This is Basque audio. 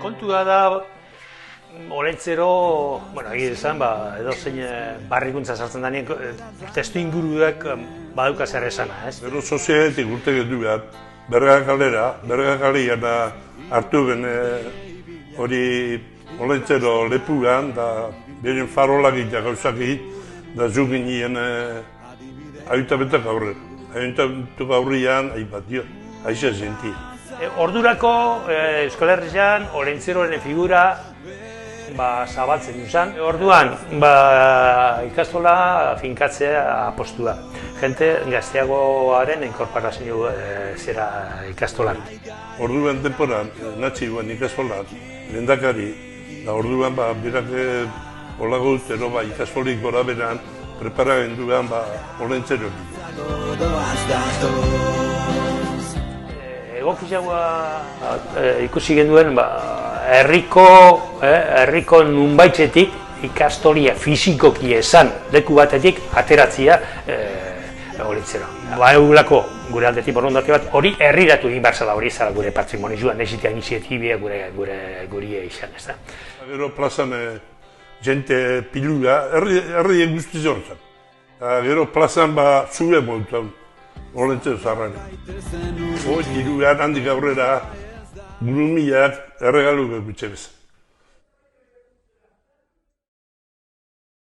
Kontua da, Olentzero, egia esan, edo zein barrikuntza sartzen denean, testu inguruak badauka zer esana, ez? Gero sozialetik urte gendu behar, bergakalean hartu ben hori Olentzero lepugan, da beren farolak eta gauzak da zugin nien ayuntamentuak aurre. Ayuntamentuak aurrean, aipat dio, aixa zentia. Ordurako Euskal Herrian Olentzeroren figura zabaltzen duzan. Orduan ikastola finkatzea apostua. Jente gazteagoaren inkorporazio zera ikastolan. Orduan temporan, natzi guen ikastolan, lehendakari, da orduan berak olago utero ikastolik gora beran, preparagen duan Olentzero. Egokiagoa ikusi genduen herriko nunbaitzetik ikastolia fizikoki esan leku batetik ateratzea Olentzero. Eugulako gure aldetik borondate bat hori herriratu egin behar zela hori zara gure patrimonizuan, nezitea iniziatibia gurie izan, ez da. Gero plazan jente pilua, herri guztiz horretan. Gero plazan zure montan. Olentzero zarrari. Diruan handik aurrera gurumiak erregalu gutxe bezan.